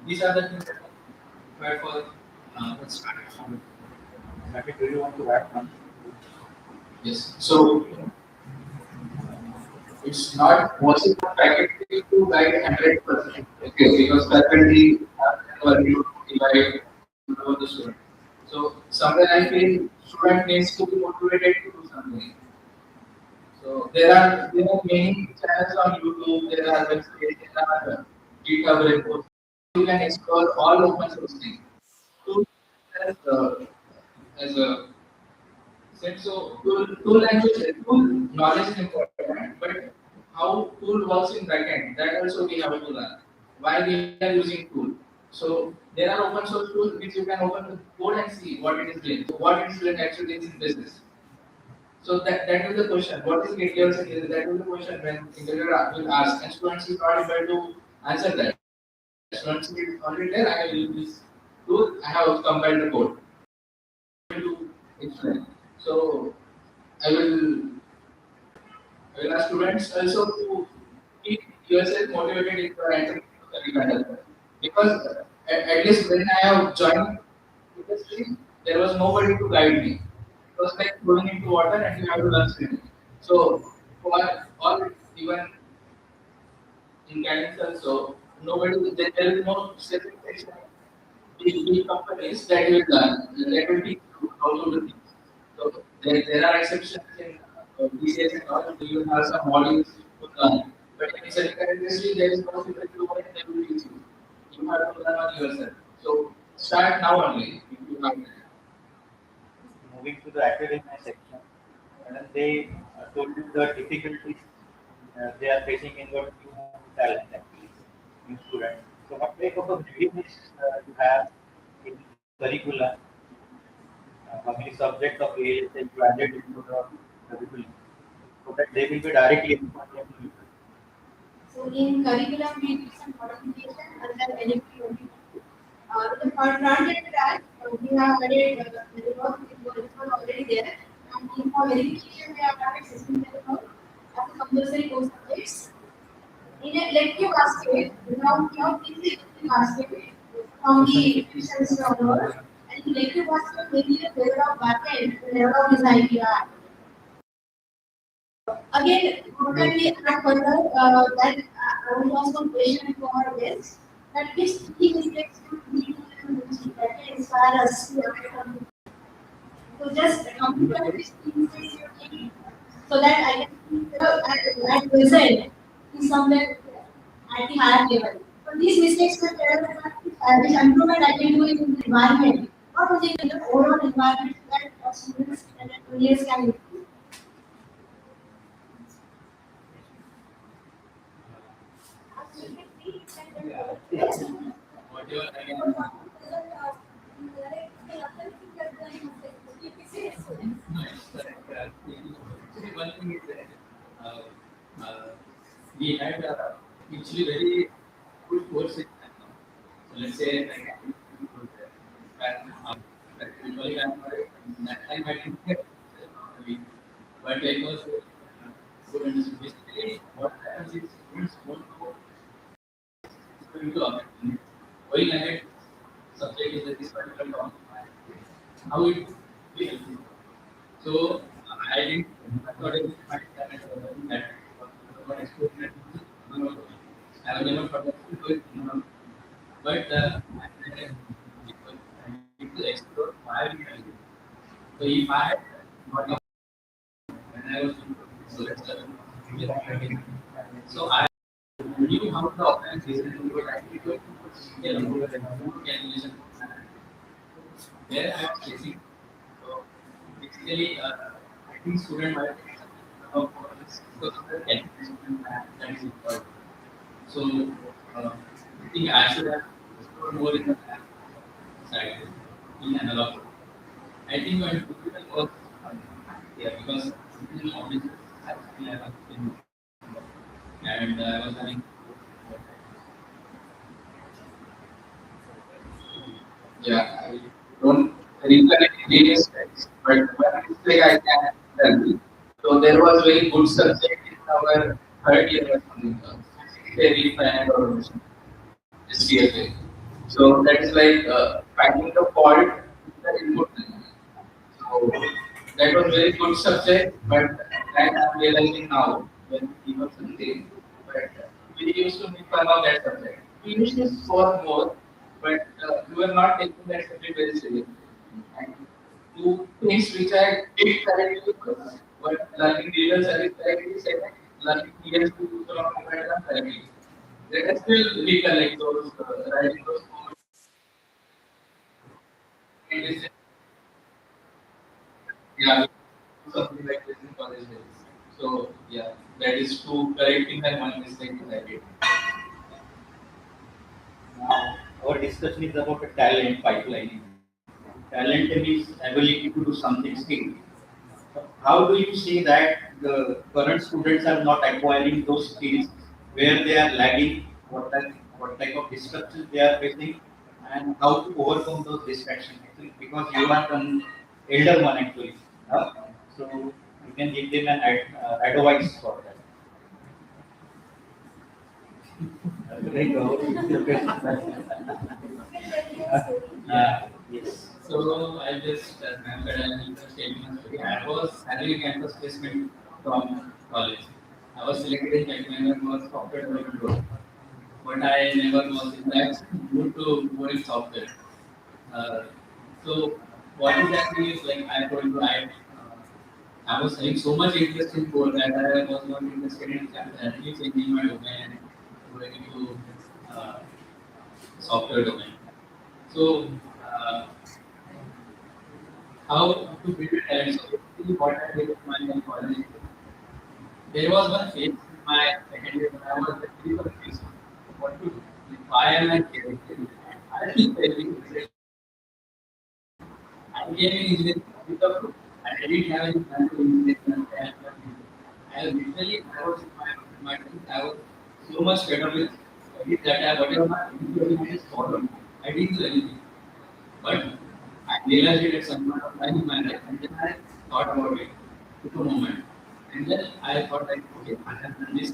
These are the things that are required for starting. Do you want to add something? Yes. So it's not possible practically to guide 100%. Okay, because faculty are to divide over the student. So somewhere I feel student needs to be motivated to do something. So there are many channels on YouTube, there are websites, there are GitHub reports. You can explore all open source things. So as a said, so tool language, tool knowledge is important, but how tool works in backend, that also we have to learn. Why we are using tool? So there are open source tools which you can open the code and see what it is doing. So what it is doing actually in business. So that is the question. What is gate level security? That is the question when interviewer will ask, and students is not able to answer that. Students will already there. I have used this tool. I have compiled the code to explain. So I will I will ask students also to keep yourself motivated if you are entering into semiconductor. Because at least when I have joined industry, there was nobody to guide me. It was like going into water and you have to learn swimming. So for all even in guidance also, nobody there is no certification big companies that will learn that will teach you how to do things. So there are exceptions in BCS and all. You have some modules to learn. But in semiconductor industry, there is no secret to what they will teach you. You have to learn on yourself. So start now only if you have time. Moving to the academia section, and they told you the difficulties they are facing in your new talent actually, new student. So what type of a readiness you have in curriculum? How many subjects of ALSA you added into the curriculum so that they will be directly informed to you? So in curriculum we do some modification under NFP. The front-end track we have added it was already there, and in for verification we have added system development as a compulsory course subjects. In a elective basket, now this is elective basket from the efficiency onward, and in elective basket maybe the level of backend, the level of design we have. Again, totally add further that I will ask one question for our guests that which three mistakes do we do that can inspire us to overcome. So just computer which three mistakes you make so that I can at present is somewhere at the higher level. So these mistakes will tell me which improvement I can do in the environment, not only in the overall environment that students and engineers can improve. Whatever I can. One thing is that we had actually very good course in so let's say like and usually I'm that time I didn't get but it was students basically what happens is students don't know going to going ahead subject is this particular topic how it will help you. So I didn't thought it was my talent that what experience I have never thought of do it, but I need to explore why we are doing. So if I had got up when I was so let's so I knew how to organize this and what I actually do calculation where I am facing. So basically, I think student might of this because of the calculation that is important. So I think I should have explored more in the math side in analog. I think when digital was yeah because digital knowledge actually I was in and I was having yeah I don't recollect various types, but when I say I can tell you. So there was very good subject in our third year or something. Very finite or SPFA. So that is like finding the fault in the input learning. So that was very good subject, but that I'm realizing now when we were something. But we used to make fun of that subject. We used to score more, but we were not taking that subject very seriously. And two things which I did correctly was but learning real service correctly, second, learning PSP from mobile correctly. Let us still recollect those writing those comments. Yeah, something like this in college days. So yeah, that is two correcting and one mistake that I did. Now, our discussion is about a talent pipeline. Talent is ability to do something skill. So how do you see that the current students are not acquiring those skills where they are lagging, what type of distractions they are facing, and how to overcome those distractions actually, because you are an elder one actually. uh, so you can give them an advice for that. Very good. Yes. So I just remembered an interesting story. I was having a campus placement from college. I was selected in Atmanirbhar software development role, but I never was in fact moved to more in software. Uh, so what exactly is like I told you I was having so much interest in code that I was not interested in actually changing my domain going into uh, software domain. So uh, how to build a talent. So basically what I did in my college, there was one phase in my second year when I was very confused what to do. Like, why am I here? I think I became an engineer without group. I didn't have any plan to engineering. I literally I was in my I was so much fed up with that I whatever my engineering is followed. I didn't do anything. But I realized it at some point of time in my life, and then I thought about it, took a moment. And then I thought, like, okay, I have done this,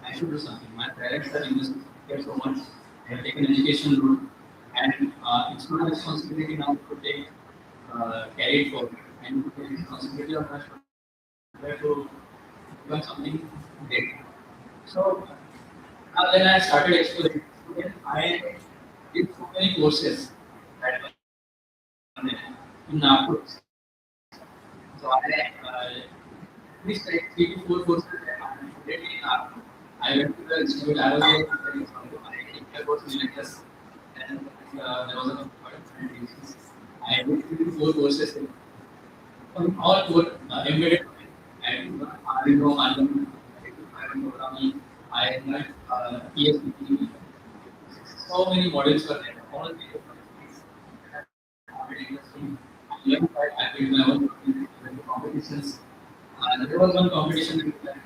I should do something. My parents have invested here so much, they have taken education loan, and it's my responsibility now to take carry it forward and to take responsibility of my shoulder to become something great. So now then I started exploring. Then I did so many courses that were in Nagpur. So at least like 3 to 4 courses that I did in Nagpur. I went to the institute. I was there studying something. I did the course in Ycce, and there was a company. I did 3 to 4 courses on all four embedded. I did Arduino, Arduino, I did programming. I learned PSP. So many models were there. All the things very interesting. I learned quite happy when I was in the competitions. There was one competition that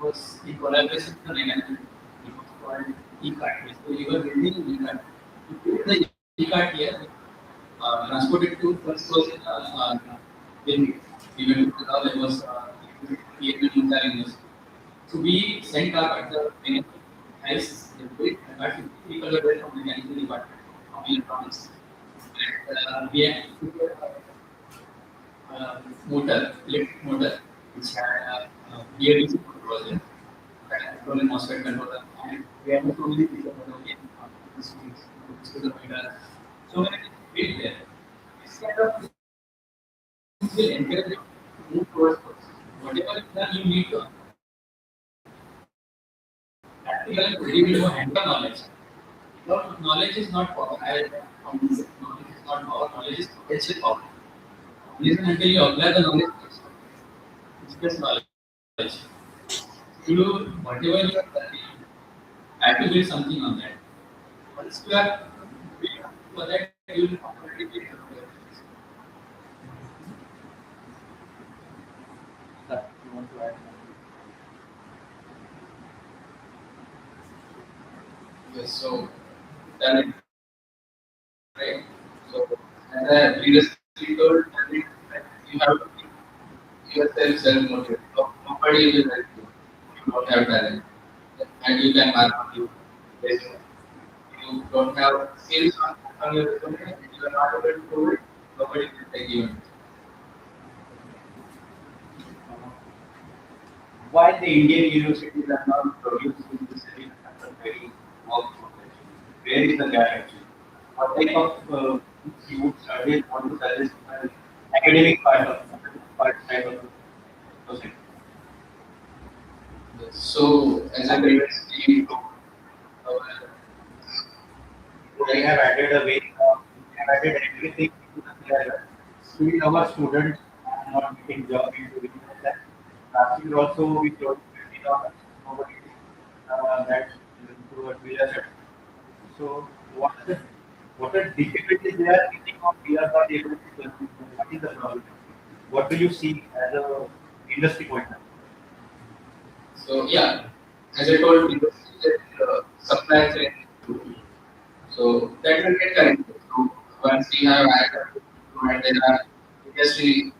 was in collaboration with the mechanical. It was called e-cart. So you were building an e-cart. You build the e-cart here, transported to first was in even it was created in the so we sent our the mechanical guys, about 50 people were there from mechanical department, from electronics. And we had motor, electric motor, which had BLDC control there, control and MOSFET controller, and we had so many people okay, this to the meter. So many things there. This kind of things will encourage you to move towards process. Whatever is done, you need to practically you need to handle knowledge. Without knowledge is not power. Knowledge is not power. Knowledge is potential power. Listen until you apply the knowledge. It's just knowledge. You whatever you are studying, have to build something on that. Once you are building for that, you will automatically have to. Sir, you want to add? Yes, so talent, right? So as I previously told, talent, you have to keep yourself self-motivated. Nobody will help you if you don't have talent. And you can mark you. Yes, you don't have skills on your resume, you are not able to do it, nobody will take you in. Why the Indian universities are not producing the semiconductor ready workforce? Where is the gap actually? What type of you would suggest, want to suggest academic part side of the society? So, as I previously told, our They have added a way, they have added everything into the syllabus. Still, our students are not getting job into business. Last year also we told $20, nobody that into a business. So what are difficulties they are facing or we are not able to solve? What is the problem? What do you see as a industry point of so yeah, as I told previously, that supply chain. So that will get corrected. So once we have added and there are industry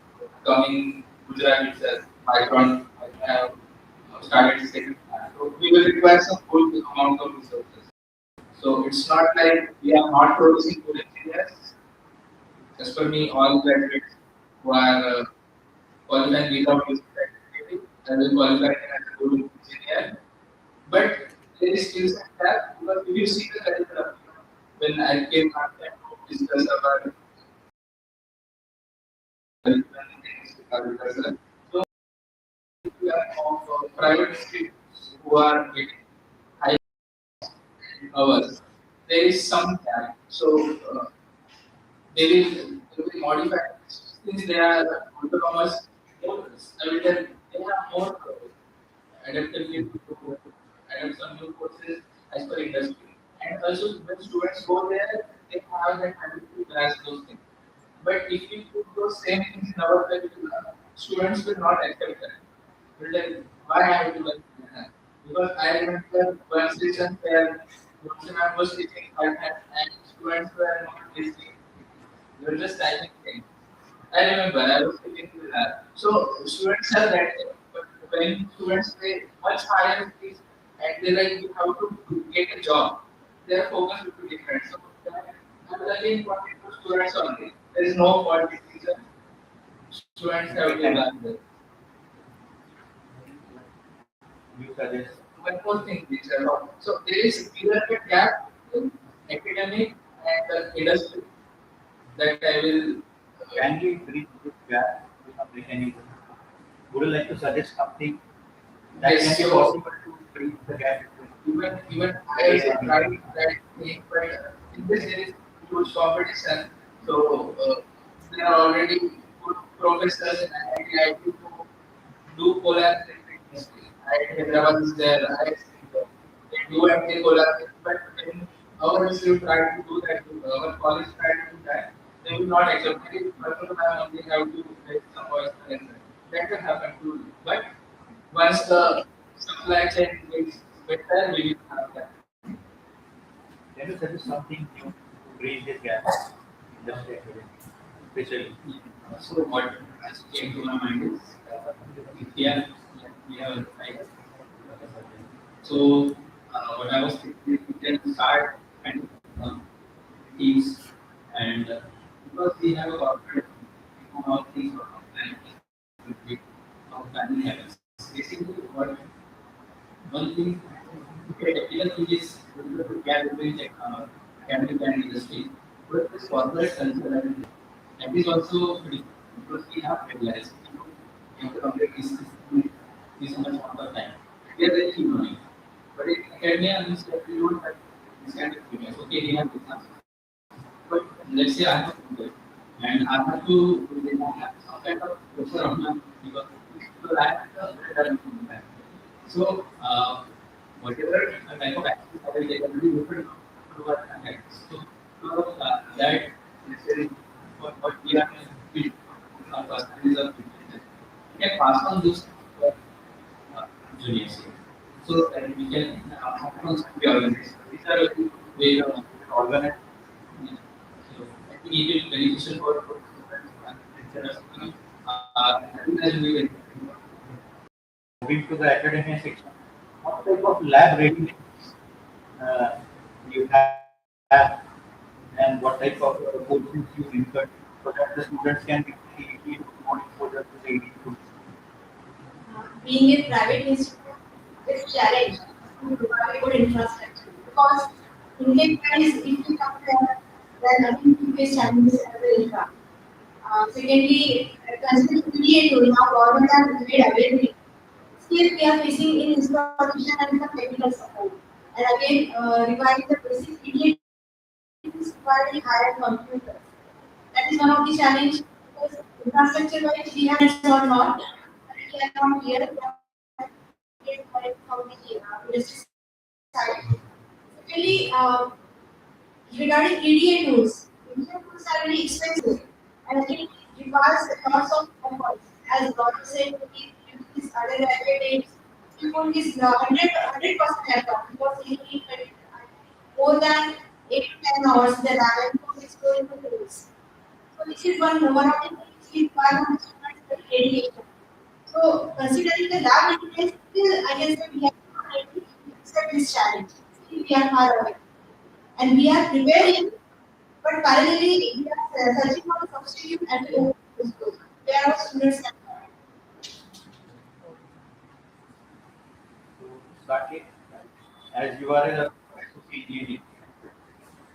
coming Gujarat itself, Micron have started second. So we will require some full amount of resources. So it's not like we are not producing good engineers. As per me, all graduates who are qualifying without using that certificate, I will qualify as a good engineer. But there is still some gap because if you see the curriculum, when I came back to discuss about agriculture, so we are of private institutes who are getting high hours. There is some gap. So they will modify since they are autonomous models. I mean, they have more adaptability to adapt some new courses as per industry. And also, when students go there, they have that ability to grasp those things. But if we put those same things in our curriculum, students will not accept that. Will like, why I have to learn that? Because I remember one session where one man was teaching Python and students were not listening. They were just typing things. I remember I was sitting with her. So students have that, but when students pay much higher fees and they like you have to get a job, their focus will be different. So that I'm again pointing to students only. There is no point in teacher. Students have to learn this. you suggest? One more thing, teacher. So there is clear cut gap in academic and the industry that I will. Can we bridge this gap with a mechanism? Would you like to suggest something that Yes, can be so possible to bridge the gap between even I also tried that thing, but in this there is huge competition. So there are already good professors in IIT to do collaborative industry. IIT Hyderabad is there, IIT is there. They do and they collaborate, but when our institute try to do that, our college try to do that, they will not accept. Maybe personal time only have to raise some voice and that can happen too. But once the supply chain is better, we will have that. Can you suggest something new to bridge this gap in industry academics, especially? So what has came to my mind is here we have like so what I was thinking we can start and teams and because we have a corporate all things sort of planning happens. Basically what one thing technical thing is to get between academic and industry. But this corporate culture that is also pretty because we have realized you have to complete this much amount of time. We are very keen on it. But in academia, means that we don't have this kind of experience. Okay, we have this answer. But let's say I have to do it, and I have to have some kind of pressure on me because I have to better than that. So, whatever type of activity I will take, I will be different to what I had. So that necessarily what we are doing, our personalities are different. We can pass on those to our juniors. So that we can be organized. These are the way of organized. So I think it is beneficial for students and lecturers. As we Moving to the academia section, what type of lab readiness you have lab and what type of courses you insert so that the students can be easily more exposure to the tools. Being a private institute is challenge to provide good infrastructure because Indian price, if you compare, then I think we face challenges as a infra. Secondly, considering create now government has made available. Still, we are facing in installation and some technical support. And again, regarding the basic immediate requiring higher computers. That is one of the challenge because infrastructure wise we have or not, we are not here. We have to get help from the industry side. Secondly, regarding EDA tools are very expensive and it requires lots of efforts. As Bharat said, these undergraduate aims, people is 100% effort because you need more than 8 to 10 hours in the lab and for exploring the tools. So this is one of the things we require from the students for radiation. So considering the lab interest, still I can say we have not really accept this challenge. Still we are far away. And we are preparing, but parallelly we are searching for a substitute at the open school where our students can learn. So Saket, as you are a engineer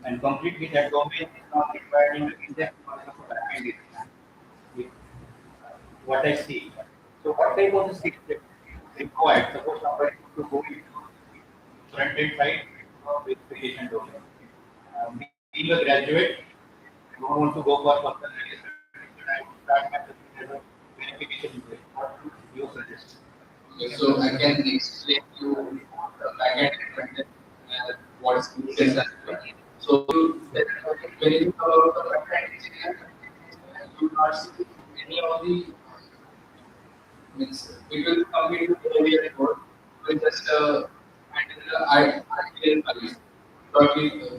and completely that domain is not required in the in-depth knowledge of backend is what I see. So what type of the skills that required? Suppose somebody to go into front end side or verification domain. Being a graduate, don't want to go for personal certificate and start as a verification engineer. What would you suggest? Okay, so I can explain you the backend and front-end, what skills are required. So when you talk about the backend engineer, you will not see any of the means it will complete with behavior code with just handle the ideal values.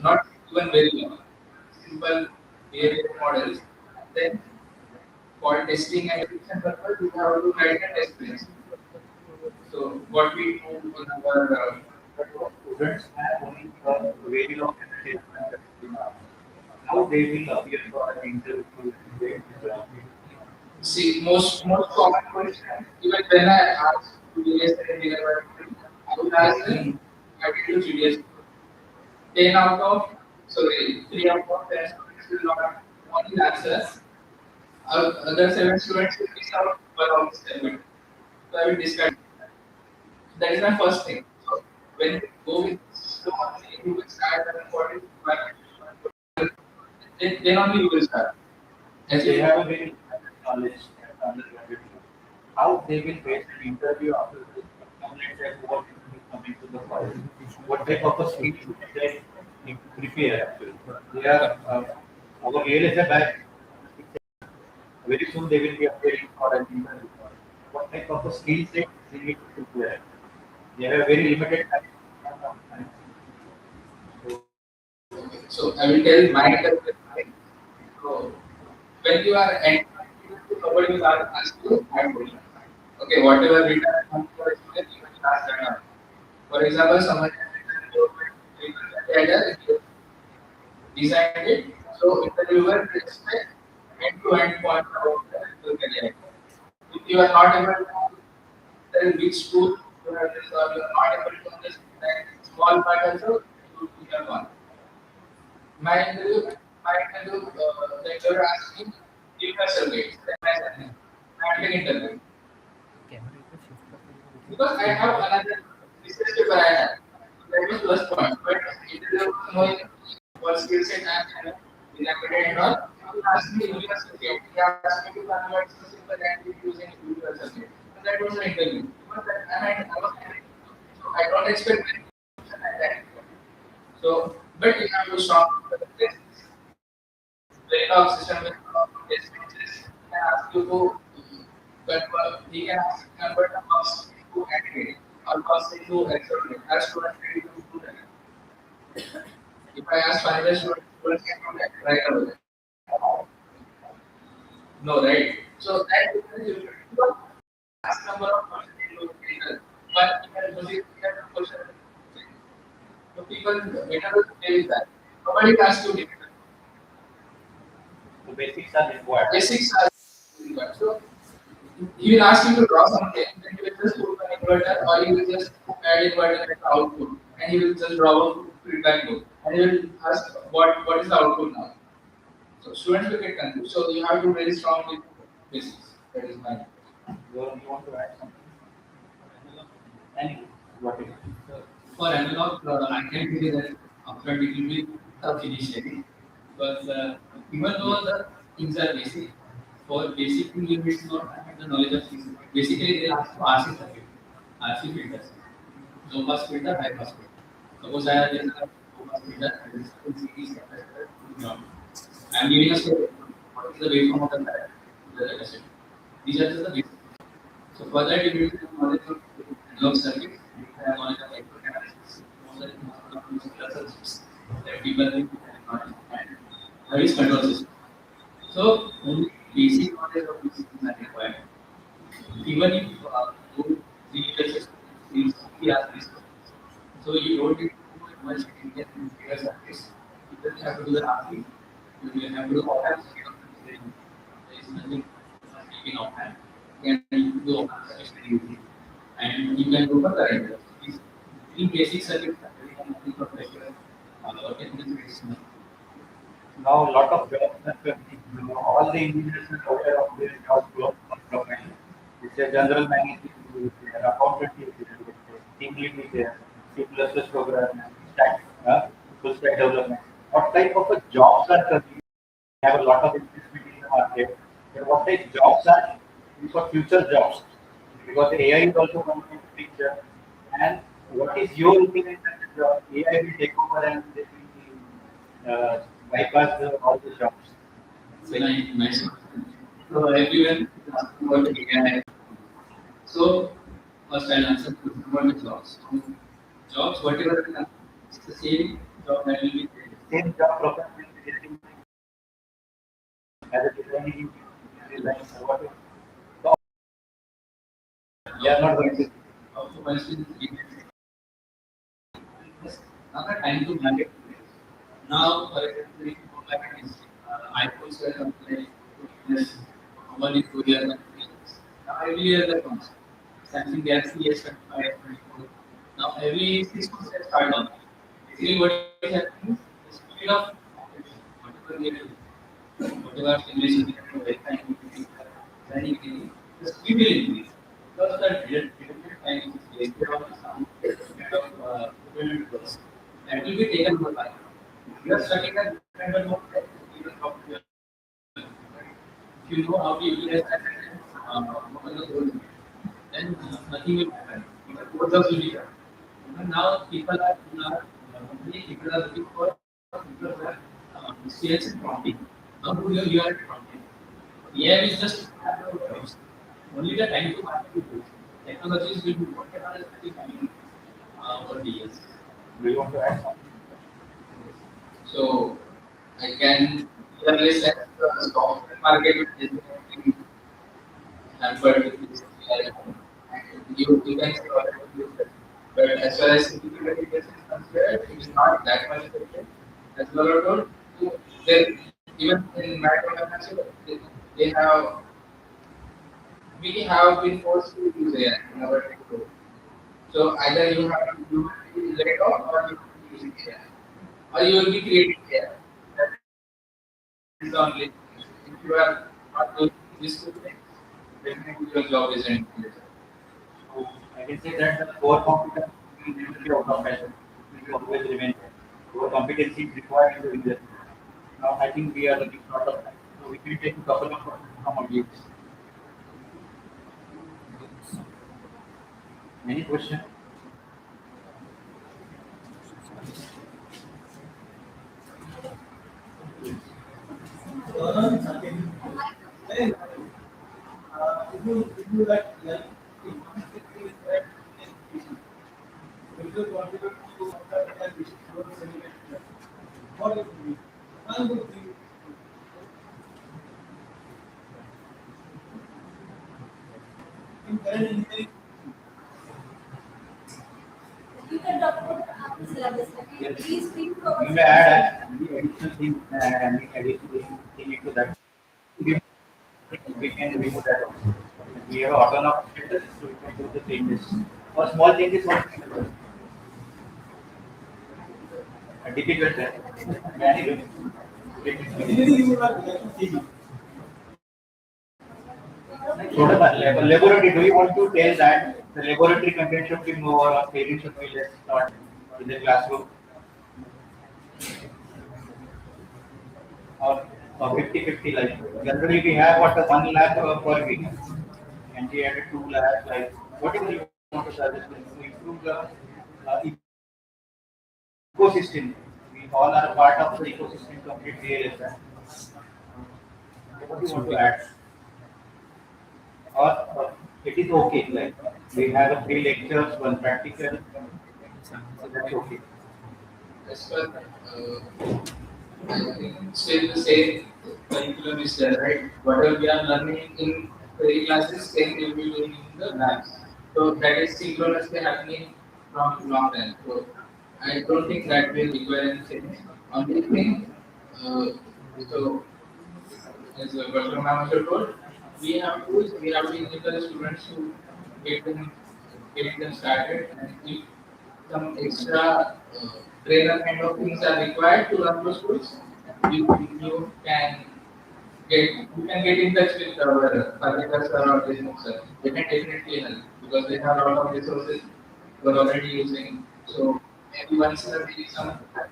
Not even very long. Simple behavior models. Then for testing and execution purpose, we have to write a test plans. So what we do in our Students have only a very long education. How they will appear for an interview. see most common question even when I ask to GDS engineer, I would ask them I did do GDS 10 out of sorry 3 out of 10 students will not only answer. Other 7 students will miss out one of the segment. So I will discard. That is my first thing. So when we go with the one thing, you will start with what is required. Then only you will start. As They you have a very limited knowledge and undergraduate. How they will face an interview after this let's say what is coming to the college. What type of a skill should they prepare actually? They are our real is a bad. Very soon they will be appearing for an interview. What type of a skill set they need to prepare? They have a very limited time. so I will tell my interpretation. So when you are entering, somebody will ask you that question. Okay, whatever written on your experience, you will ask that now. For example, someone has designed it, so interviewer will expect end-to-end point about the actual career. If you are not able to tell which tool you have this or you are not able to understand that small part also, you have gone. The interviewer asked me, give me a survey. Then I said, I take interview. Because I have another business paper I have. That was plus point. But interviewer was knowing what skill set I have, dilapidated and all. He asked me universal circuit. He asked me to convert so simple and using universal circuit. So that was an interview. Because I was so I don't expect any question like that. So, but you have to stop the test. Very long system with test cases. He can ask you to convert, he can ask convert a bus to aggregate or bus into accelerate. As students ready to do that. If I ask 500 students, students can do that right away. No, right? So that difference you should do ask number of questions you will but you can proceed to question. So people better play with that. nobody has to difficult. So basics are required. Basics are required. So he will ask you to draw something, then you will just put an inverter or you will just add inverter as the output and he will just draw a feedback loop and he will ask what is the output now. So students will get confused. So you have to be very strong with basics. That is my You want to add something? Any what is it? For analog, I can say that upfront it will be tough initially, but even though the things are basic, for basic thing you need not have the knowledge of things. Basically, they ask for RC circuit, RC filters, low pass filter, high pass filter. Suppose I have this low pass filter, and this is series capacitor, ground. I am giving a step. What is the waveform of the current? The capacitor. These are just the basic. So for that, you need to have knowledge of analog circuits, you need to have knowledge of electrochemistry, knowledge of circuits that people think and that is control system. So only basic knowledge of these things are required. Even if you research is this. So you don't need to do much in bigger circuits. You just have to do the RC. You have to do all that. There is nothing taking off hand. You can do all that very easily. And you can go for the in basic circuits, nothing for pressure. Technical is nothing. Now a lot of jobs are coming. All the engineers are aware of their job profile. It's a general manager is there, accountant is there, team lead is there, C++ program, stack, full stack development. What type of a jobs are coming? We have a lot of investment in the market. But what type jobs are for future jobs? Because AI is also coming into the picture. And what is your opinion that the AI will take over and they will bypass all the jobs? So nice. So everyone is asking about the AI. So first I'll answer about the jobs. So, jobs, whatever it is, it's the same job that will be there. Same job profile will be getting as a designing design or whatever. So they are not going to. Also, once we now the time to market. Now, for example, if you go back and iPhones were something like yes, 1 in 2 years and 3 years. Now every year that comes. Samsung Galaxy S25, S24. Now every 6 months they start on. Basically, what is happening is the speed of competition, whatever we are doing, whatever stimulation we are verifying, designing, the speed will increase. Because the development time is wasted on some kind of development process. That will be taken over by. You are studying a different mode, you will talk to your if you know how to utilize that what are the goals, then nothing will happen. Your core jobs will be done. Even now, people are looking for people who have experience in prompting. Now, who you are at prompting. AI is just jobs. Only the time to market will do. Technologies will be more technology coming over the years. Do you want to add something? so I can clearly say that the software market is definitely hampered with this AI. And you can say whatever you say. But as far as physical education is concerned, it is not that much affected. As well as told, then even in microfinance, they have we have been forced to use AI in our technology. So either you will be laid off or you will be using AI. Or you will be creating AI. That is the only thing. If you are not doing these two things, definitely your job isn't created. So I can say that the core competence will never be out of fashion. It will always remain there. Core competency is required in the industry. Now I think we are running short of time. So we will take a couple of questions from audience. Any question? If you like if you contribute to software and semiconductors, what it will be? One good thing in current engineering, You can talk about the syllabus. Yes. Please speak You may add. anything, any additional thing into that, we we can remove that also. We have autonomous filters, so we can do the changes. For small changes, what we can do? Difficult. Many laboratory, do you want to tell that the laboratory content should be more or theory should be less taught in the classroom or 50-50 like generally we have what the 1 lab per week and we added 2 labs like whatever you want to suggest to improve the ecosystem. We all are a part of the ecosystem complete real. What do you want to add? Or it is okay like we have a 3 lectures, 1 practical, so that's okay. As per, I think still the same curriculum is there, right? Whatever we are learning in theory classes, same we will be doing in the labs. So that is synchronously happening from long time. So I don't think that will require any change. Only thing, uh, so as Dr. Mamacha told, we have to enable the students to get them getting them started, and if some extra trainer kind of things are required to run those schools, you can get in touch with our Bharat sir or Desmond sir. They can definitely help because they have a lot of resources we're already using. So maybe once in a week some different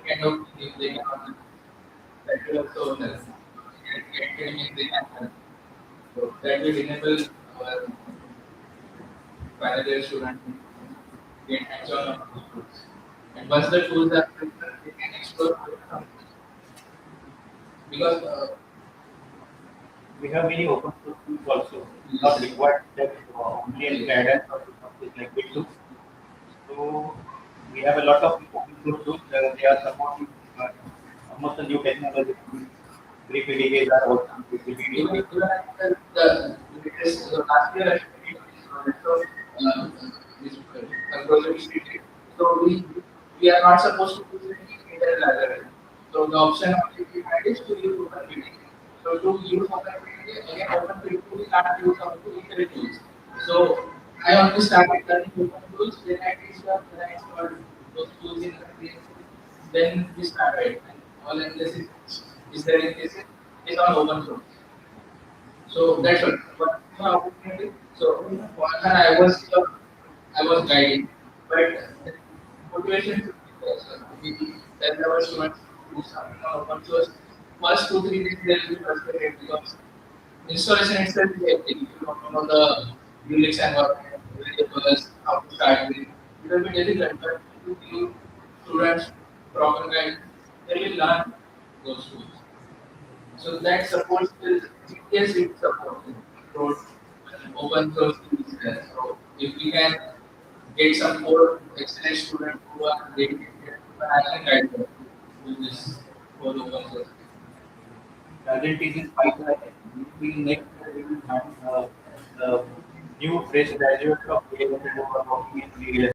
kind of thing they can offer, that will also help. Getting in they can help. So that will enable our final year students get hands-on on those tools. And once the tools are prepared, they can explore something. Because We have many open source tools also, not required that only in guidance or something like Bitloop. So we have a lot of open source tools. They are supporting almost a new technology. Brief EDAs are also even the latest last year, I think, this control street. So we are not supposed to use any Intel library. So the option of the is to use OpenPDK. So to use OpenPDK, again OpenPDK we can't use some of the Intel tools. So I only started learning open tools, then I installed those tools in the then we started. And all analysis is there in this is on open source. So that's what. But the opportunity. So one I was guiding, but the motivation should be there. So we tell our students to do something on open source. First 2 3 days they will be frustrated because installation itself is hectic. If you don't know the Unix environment, variables, how to start with, it will be difficult. But if you give students proper guidance, they will learn those tools. So that supports the GPS it supports road open source tools there. So if we can get some more excellent students who are dedicated to I can guide them to this whole open source. present is in pipeline. We will next year we will have the new fresh graduates of real estate who are working in real estate.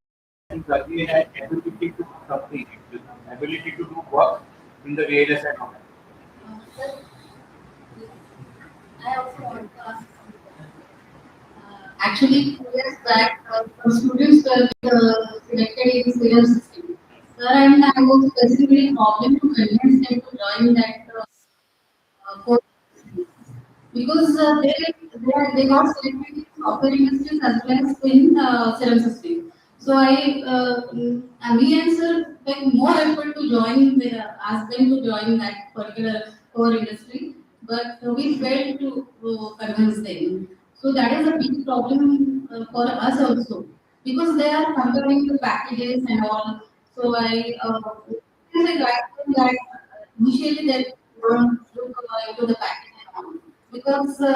And again, an ability to do something, ability to do work in the real estate. Sir, I also want to ask something. Actually, 2 years back, some students were selected in serial system. Sir, and I was specifically problem to convince them to join that course because they got selected in software industries as well as in serum system. So me and sir take more effort to join, ask them to join that particular core industry, but we failed to convince them. So that is a big problem for us also because they are comparing the packages and all. So I like that initially they don't look into the package and all because to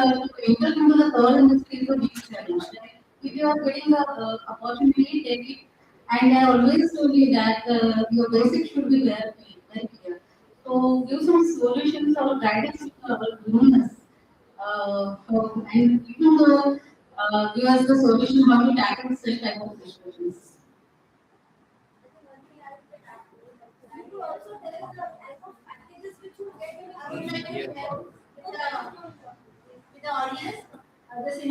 enter into the third industry is a big challenge. Like, if you are getting a opportunity, take it. And I always told you that your basic should be very clear. So give some solutions or guidance to our humans. And even though give us the solution how to tackle such type of situations.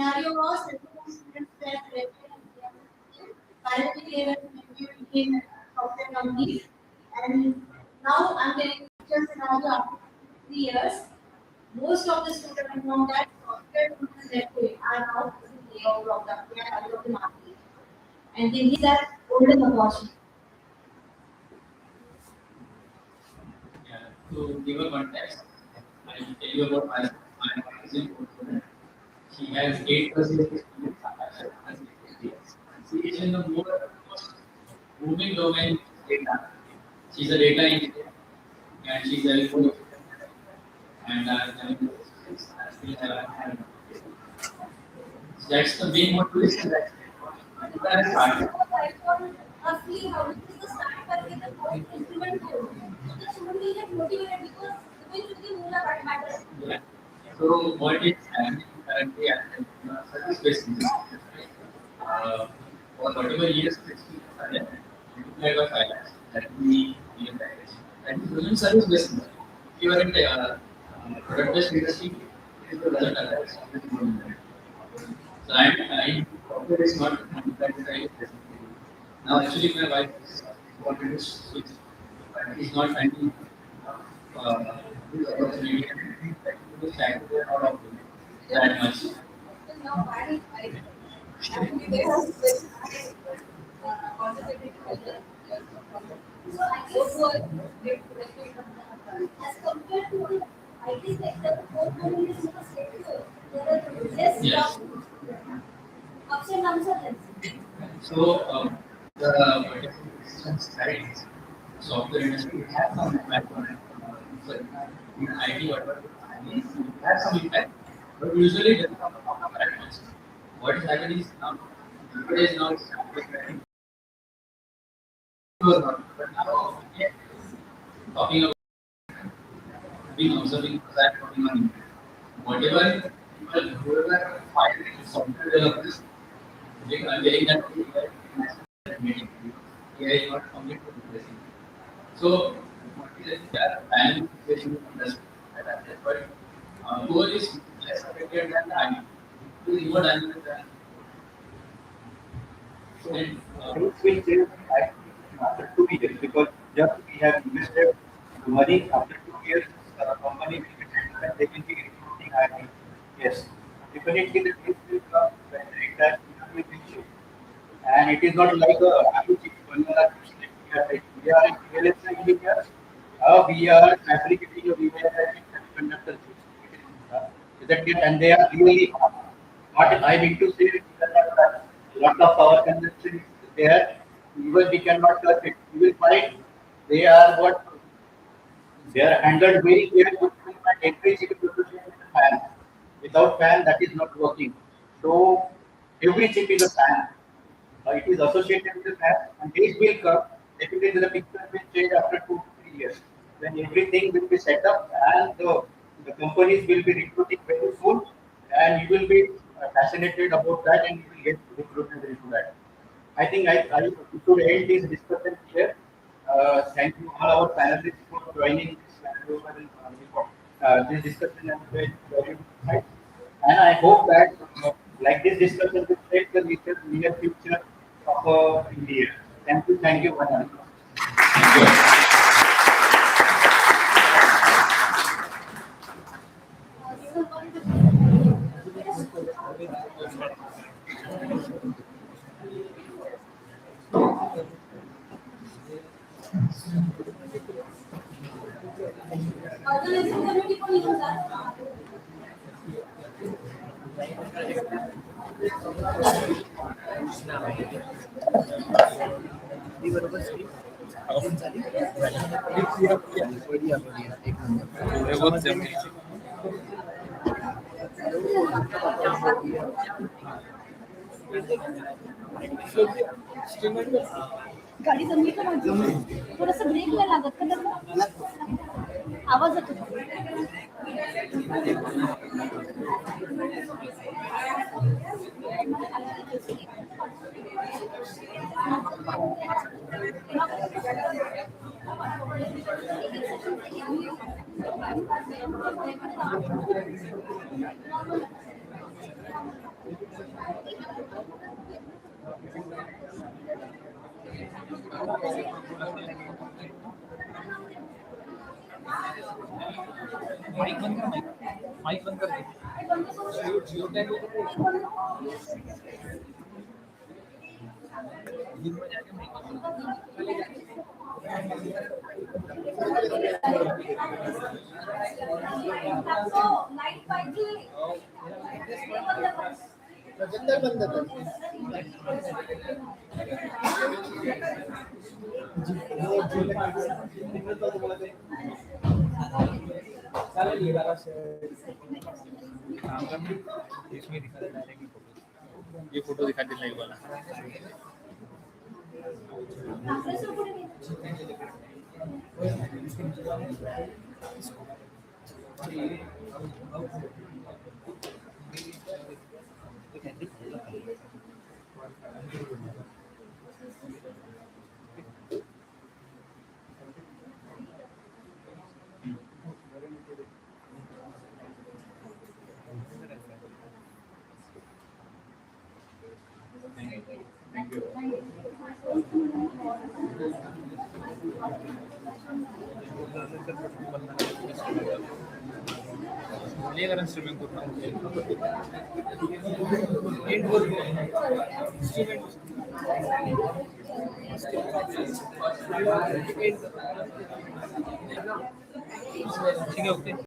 scenario was that the students were selected currently they were maybe in software companies, and now I'm getting picture scenario after 3 years. Most of the students from that software companies that they are now layout of the they are out of the market, and they miss that golden opportunity. Yeah. To give a context, I will tell you about my cousin. She has 8 years of experience. Has 8 years. She is in the most booming domain data. She's a data engineer and she's very good. And I still have. That's the main motivation that I started. Roughly, how it is the start करके the first implement करो. So the student will get motivated because eventually Mula matters. Yeah. So what is happening currently at the service-based industry, right? For whatever years of experience I have, multiplied by 5 lakhs, that will be given package. And within service-based industry, if you are in the product-based industry, it is the result of that. So I software is not multiplied by 5 lakhs. Now actually my wife is wanted to switch, but he's not finding this opportunity and the fact they are not offering that much. Now, why is I actually they have concentrated so I guess as compared to IT sector, the core domain is more secure. There are less Yes. ups and downs are less. So the particular systems studies, software industry has some impact on it. So in IT, whatever it has some impact, but usually it doesn't come from platforms. What is happening is now, nowadays now it's but now we are talking about being observing that working on it. Whatever people whoever find software developers, they are getting that meeting. AI is not completely replacing. So what is it that planning situation industry? But core is less affected than the IT. It is more dynamic than and Things will change after 2 years because just we have invested money after 2 years, company will be settled and they will be recruiting hiring. Yes, definitely the things will come when the entire economy will change. And it is not like a IoT vanilla chips like we are in PLSI engineers, we are fabricating a VLSI semiconductor chips. Is that it? And they are really hard. What I mean to say is that lot of power consumption is there. Even we cannot touch it. You will find they are what they are handled very carefully and every chip is associated with a fan. Without fan, that is not working. So every chip is a fan. It is associated with the fan, and this will come. Definitely, the picture will change after 2 to 3 years when everything will be set up and the companies will be recruiting very soon, and you will be fascinated about that, and you will get recruited into that. I think I should end this discussion here. Thank you all our panelists for joining this this discussion and very insight. And I hope that like this discussion will shape the near future of India. Thank you, Bharat. thank you. You will organizing committee को नहीं होता गाडी जमली का माझी थोडंसं break नाही लागत का त्याला आवाज येतो माइक बंद कर माइक बंद कर जियो टैग दिन में जाके माइक लाइट पाहिजे प्रोजेक्टर बंद कर चालेल ये वाला काम करना इसमें दिखा देना है कि फोटो ये फोटो दिखा देना ये वाला लेकर स्ट्रीमिंग करना ठीक है ओके